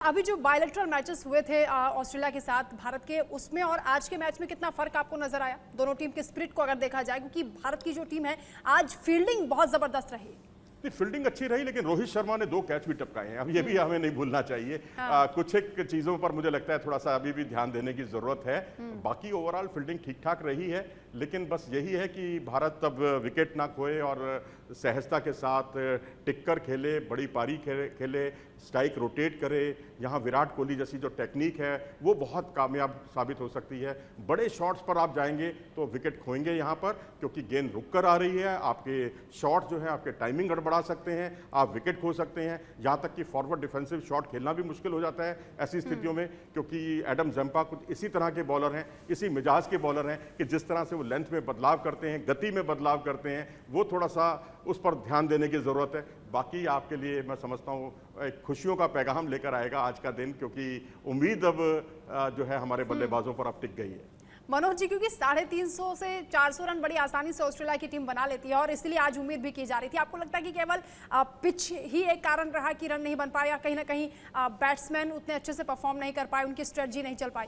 अभी जो bilateral matches हुए थे ऑस्ट्रेलिया के साथ भारत के, उसमें और आज के मैच में कितना फर्क आपको नजर आया दोनों टीम के स्पिरिट को अगर देखा जाए? क्योंकि भारत की जो टीम है आज फील्डिंग बहुत जबरदस्त रही। नहीं, फील्डिंग अच्छी रही, लेकिन रोहित शर्मा ने 2 कैच भी टपकाए हैं। अब ये भी हमें नहीं भूलना चाहिए। कुछ एक चीजों पर मुझे लगता है थोड़ा सा अभी भी ध्यान देने की जरूरत है। बाकी ओवरऑल फील्डिंग ठीक ठाक रही है, लेकिन बस यही है कि भारत अब विकेट ना खोए और सहजता के साथ टिककर खेले, बड़ी पारी खेले, स्ट्राइक रोटेट करे। यहाँ विराट कोहली जैसी जो टेक्निक है वो बहुत कामयाब साबित हो सकती है। बड़े शॉट्स पर आप जाएंगे तो विकेट खोएंगे यहाँ पर, क्योंकि गेंद रुक कर आ रही है। आपके शॉट जो है आपके टाइमिंग गड़बड़ा सकते हैं, आप विकेट खो सकते हैं। यहाँ तक कि फॉरवर्ड डिफेंसिव शॉट खेलना भी मुश्किल हो जाता है ऐसी स्थितियों में, क्योंकि एडम जंपा कुछ इसी तरह के बॉलर हैं, इसी मिजाज के बॉलर हैं कि जिस तरह से वो लेंथ में बदलाव करते हैं, गति में बदलाव करते हैं, वो थोड़ा सा उस पर ध्यान देने की ज़रूरत है। बाकी आपके लिए मैं समझता हूँ एक खुशियों का पैगाम लेकर आएगा आज का दिन, क्योंकि उम्मीद अब जो है हमारे बल्लेबाजों पर अब टिक गई है। मनोज जी, क्योंकि 350 से 400 रन बड़ी आसानी से ऑस्ट्रेलिया की टीम बना लेती है और इसलिए आज उम्मीद भी की जा रही थी। आपको लगता है कि केवल पिच ही एक कारण रहा कि रन नहीं बन पाए, या कहीं ना कहीं बैट्समैन उतने अच्छे से परफॉर्म नहीं कर पाए, उनकी स्ट्रेटजी नहीं चल पाई?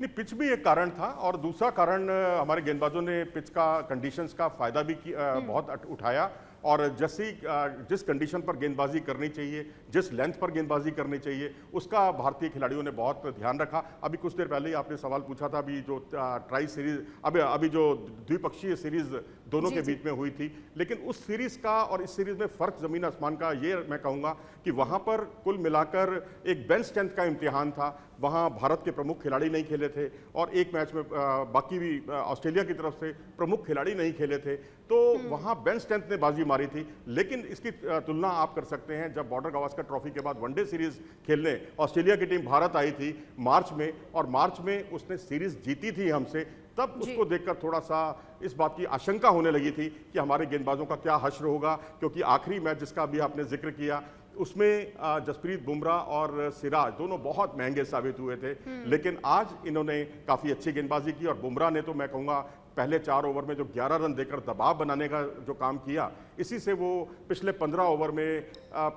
नहीं, पिच भी एक कारण था, और दूसरा कारण हमारे गेंदबाजों ने पिच का कंडीशंस का फायदा भी बहुत उठाया। और जिस कंडीशन पर गेंदबाजी करनी चाहिए, जिस लेंथ पर गेंदबाजी करनी चाहिए, उसका भारतीय खिलाड़ियों ने बहुत ध्यान रखा। अभी कुछ देर पहले ही आपने सवाल पूछा था, अभी जो ट्राई सीरीज, अभी जो द्विपक्षीय सीरीज दोनों के बीच में हुई थी, लेकिन उस सीरीज का और इस सीरीज में फर्क जमीन आसमान का ये मैं कहूँगा कि वहाँ पर कुल मिलाकर एक बेंच स्ट्रेंथ का इम्तिहान था। वहाँ भारत के प्रमुख खिलाड़ी नहीं खेले थे, और एक मैच में बाकी भी ऑस्ट्रेलिया की तरफ से प्रमुख खिलाड़ी नहीं खेले थे, तो वहाँ बेंच स्ट्रेंथ ने बाजी मारी थी। लेकिन इसकी तुलना आप कर सकते हैं जब बॉर्डर गावस्कर ट्रॉफी के बाद वनडे सीरीज खेलने ऑस्ट्रेलिया की टीम भारत आई थी मार्च में, और मार्च में उसने सीरीज जीती थी हमसे, तब उसको देखकर थोड़ा सा इस बात की आशंका होने लगी थी कि हमारे गेंदबाजों का क्या हश्र होगा, क्योंकि आखिरी मैच जिसका अभी आपने जिक्र किया उसमें जसप्रीत बुमराह और सिराज दोनों बहुत महंगे साबित हुए थे। लेकिन आज इन्होंने काफ़ी अच्छी गेंदबाजी की, और बुमराह ने तो मैं कहूँगा पहले 4 ओवर में जो 11 रन देकर दबाव बनाने का जो काम किया, इसी से वो पिछले 15 ओवर में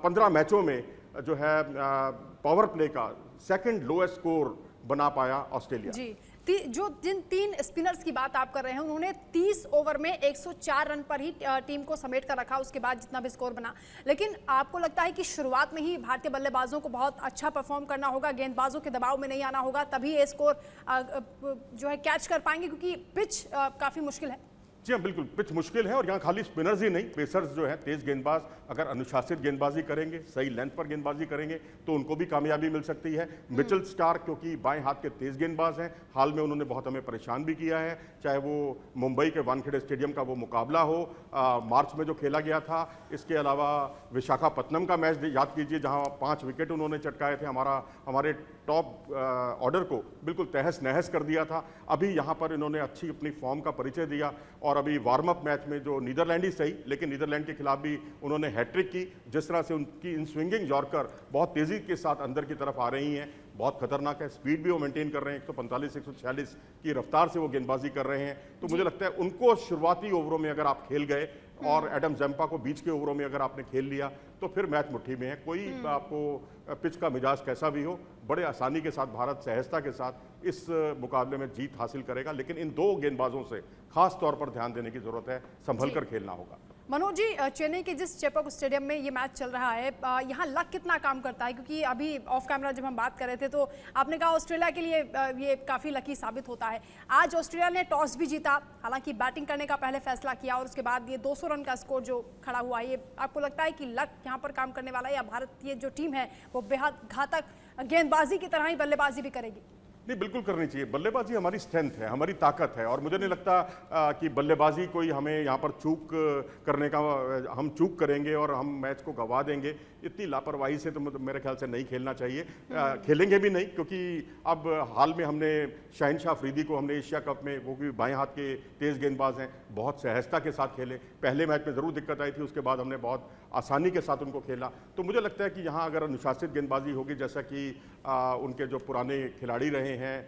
15 मैचों में जो है पावर प्ले का सेकंड लोएस्ट स्कोर बना पाया ऑस्ट्रेलिया। जी, जिन 3 स्पिनर्स की बात आप कर रहे हैं, उन्होंने 30 ओवर में 104 रन पर ही टीम को समेट कर रखा, उसके बाद जितना भी स्कोर बना। लेकिन आपको लगता है कि शुरुआत में ही भारतीय बल्लेबाजों को बहुत अच्छा परफॉर्म करना होगा, गेंदबाजों के दबाव में नहीं आना होगा, तभी ये स्कोर जो है कैच कर पाएंगे, क्योंकि पिच काफ़ी मुश्किल है? जी हाँ, बिल्कुल पिच मुश्किल है, और यहाँ खाली स्पिनर्स ही नहीं, पेसर्स जो है तेज गेंदबाज अगर अनुशासित गेंदबाजी करेंगे, सही लेंथ पर गेंदबाजी करेंगे, तो उनको भी कामयाबी मिल सकती है। मिचेल स्टार्क क्योंकि बाएं हाथ के तेज गेंदबाज हैं, हाल में उन्होंने बहुत हमें परेशान भी किया है, चाहे वो मुंबई के वानखेड़े स्टेडियम का वो मुकाबला हो मार्च में जो खेला गया था, इसके अलावा विशाखापट्टनम का मैच याद कीजिए जहाँ 5 विकेट उन्होंने चटकाए थे, हमारे टॉप ऑर्डर को बिल्कुल तहस नहस कर दिया था। अभी यहाँ पर इन्होंने अच्छी अपनी फॉर्म का परिचय दिया, और अभी वार्म अप मैच में जो नीदरलैंड ही सही, लेकिन नीदरलैंड के खिलाफ भी उन्होंने हैट्रिक की। जिस तरह से उनकी इन स्विंगिंग यॉर्कर बहुत तेज़ी के साथ अंदर की तरफ आ रही हैं, बहुत खतरनाक है। स्पीड भी वो मेंटेन कर रहे हैं, 145 146 की रफ्तार से वो गेंदबाजी कर रहे हैं। तो मुझे लगता है उनको शुरुआती ओवरों में अगर आप खेल गए, और एडम जंपा को बीच के ओवरों में अगर आपने खेल लिया, तो फिर मैच मुट्ठी में है। कोई आपको पिच का मिजाज कैसा भी हो, बड़े आसानी के साथ भारत सहजता के साथ इस मुकाबले में जीत हासिल करेगा। लेकिन इन 2 गेंदबाजों से खास तौर पर ध्यान देने की जरूरत है, संभल कर खेलना होगा। मनोज जी, चेन्नई के जिस चेपॉक स्टेडियम में ये मैच चल रहा है, यहाँ लक कितना काम करता है? क्योंकि अभी ऑफ कैमरा जब हम बात कर रहे थे तो आपने कहा ऑस्ट्रेलिया के लिए ये काफ़ी लकी साबित होता है। आज ऑस्ट्रेलिया ने टॉस भी जीता, हालांकि बैटिंग करने का पहले फैसला किया, और उसके बाद ये 200 रन का स्कोर जो खड़ा हुआ, ये आपको लगता है कि लक यहाँ पर काम करने वाला है, या भारतीय जो टीम है वो बेहद घातक गेंदबाजी की तरह ही बल्लेबाजी भी करेगी? नहीं, बिल्कुल करनी चाहिए। बल्लेबाजी हमारी स्ट्रेंथ है, हमारी ताकत है, और मुझे नहीं लगता कि बल्लेबाजी कोई हमें यहाँ पर चूक करने का, हम चूक करेंगे और हम मैच को गंवा देंगे। इतनी लापरवाही से तो मेरे ख्याल से नहीं खेलना चाहिए, खेलेंगे भी नहीं, क्योंकि अब हाल में हमने शहनशाह अफरीदी को हमने एशिया कप में, वो भी बाएं हाथ के तेज़ गेंदबाज हैं, बहुत सहजता के साथ खेले। पहले मैच में ज़रूर दिक्कत आई थी, उसके बाद हमने बहुत आसानी के साथ उनको खेला। तो मुझे लगता है कि यहाँ अगर अनुशासित गेंदबाजी होगी, जैसा कि उनके जो पुराने खिलाड़ी रहे हैं,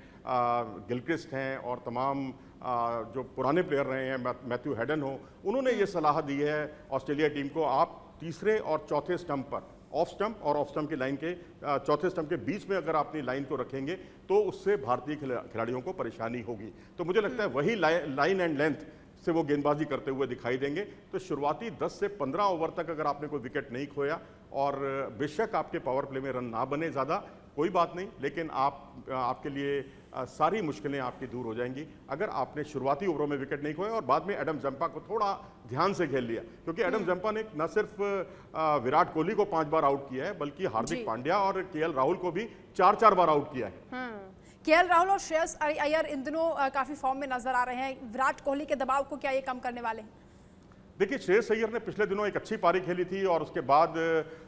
गिलक्रिस्ट हैं, और तमाम जो पुराने प्लेयर रहे हैं, मैथ्यू हेडन हो, उन्होंने ये सलाह दी है ऑस्ट्रेलिया टीम को, आप तीसरे और चौथे स्टंप पर ऑफ स्टंप और ऑफ स्टंप की लाइन के चौथे स्टंप के बीच में अगर आप अपनी लाइन को रखेंगे तो उससे भारतीय खिलाड़ियों को परेशानी होगी। तो मुझे लगता है वही लाइन एंड लेंथ से वो गेंदबाजी करते हुए दिखाई देंगे। तो शुरुआती 10 से 15 ओवर तक अगर आपने कोई विकेट नहीं खोया और बेशक आपके पावर प्ले में रन ना बने ज़्यादा, कोई बात नहीं, लेकिन आपके लिए सारी मुश्किलें आपकी दूर हो जाएंगी अगर आपने शुरुआती ओवरों में विकेट नहीं खोया और बाद में एडम जंपा को थोड़ा ध्यान से खेल लिया। क्योंकि एडम जंपा ने न सिर्फ विराट कोहली को 5 बार आउट किया है, बल्कि हार्दिक पांड्या और केएल राहुल को भी 4-4 बार आउट किया है। केएल राहुल और श्रेयस अय्यर इन दिनों काफी फॉर्म में नजर आ रहे हैं। विराट कोहली के दबाव को क्या ये कम करने वाले हैं? देखिए, श्रेयस अय्यर ने पिछले दिनों एक अच्छी पारी खेली थी और उसके बाद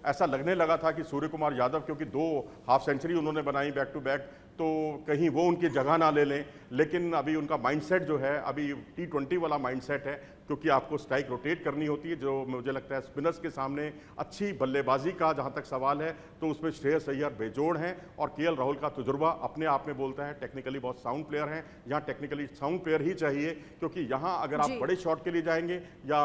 ऐसा लगने लगा था कि सूर्य कुमार यादव, क्योंकि 2 हाफ सेंचुरी उन्होंने बनाई बैक टू बैक, तो कहीं वो उनकी जगह ना ले लें। लेकिन अभी उनका माइंडसेट जो है अभी T20 वाला माइंडसेट है, क्योंकि आपको स्ट्राइक रोटेट करनी होती है, जो मुझे लगता है स्पिनर्स के सामने अच्छी बल्लेबाजी का जहां तक सवाल है तो उसमें श्रेयस अय्यर बेजोड़ हैं। और केएल राहुल का तजुर्बा अपने आप में बोलता है, टेक्निकली बहुत साउंड प्लेयर हैं। यहाँ टेक्निकली साउंड प्लेयर ही चाहिए, क्योंकि यहाँ अगर आप बड़े शॉट के लिए जाएंगे या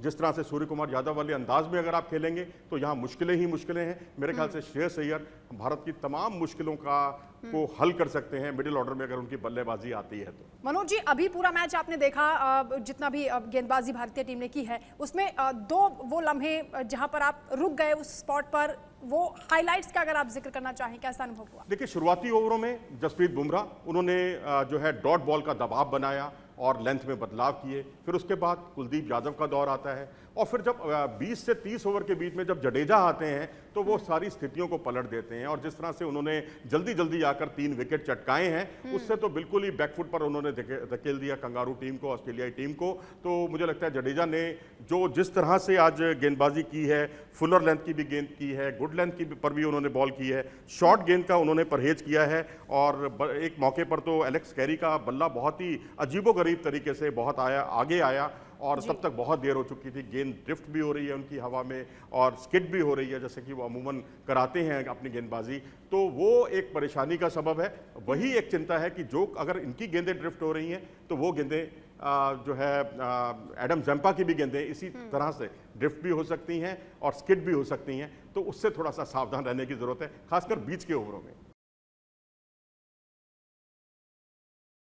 जिस तरह से सूर्य कुमार यादव वाले अंदाज में अगर आप खेलेंगे तो यहाँ मुश्किलें ही मुश्किलें हैं। मेरे ख्याल से श्रेयस अय्यर भारत की तमाम मुश्किलों को हल कर सकते हैं मिडिल ऑर्डर में अगर उनकी बल्लेबाजी आती है तो। मनोज जी, अभी पूरा मैच आपने देखा, जितना भी गेंदबाजी भारतीय टीम ने की है उसमें 2 वो लम्हे जहां पर आप रुक गए उस स्पॉट पर, वो हाइलाइट्स का अगर आप जिक्र करना चाहें, कैसा अनुभव हुआ? देखिए, शुरुआती ओवरों में जसप्रीत बुमराह उन्होंने जो है डॉट बॉल का दबाव बनाया और लेंथ में बदलाव किए। फिर उसके बाद कुलदीप यादव का दौर आता है और फिर जब 20 से 30 ओवर के बीच में जब जडेजा आते हैं तो वो सारी स्थितियों को पलट देते हैं। और जिस तरह से उन्होंने जल्दी जल्दी आकर 3 विकेट चटकाए हैं, उससे तो बिल्कुल ही बैकफुट पर उन्होंने धकेल दिया कंगारू टीम को, ऑस्ट्रेलियाई टीम को। तो मुझे लगता है जडेजा ने जो जिस तरह से आज गेंदबाजी की है, फुलर लेंथ की भी गेंद की है, गुड लेंथ की पर भी उन्होंने बॉल की है, शॉर्ट गेंद का उन्होंने परहेज किया है। और एक मौके पर तो एलेक्स कैरी का बल्ला बहुत ही अजीबोगरीब तरीके से बहुत आगे आया और तब तक बहुत देर हो चुकी थी। गेंद ड्रिफ्ट भी हो रही है उनकी हवा में और स्किड भी हो रही है, जैसे कि वो अमूमन कराते हैं अपनी गेंदबाजी। तो वो एक परेशानी का सबब है। वही एक चिंता है कि जो अगर इनकी गेंदें ड्रिफ्ट हो रही हैं तो वो गेंदें जो है एडम जंपा की भी गेंदें इसी तरह से ड्रिफ्ट भी हो सकती हैं और स्किड भी हो सकती हैं। तो उससे थोड़ा सा सावधान रहने की जरूरत है, खासकर बीच के ओवरों में।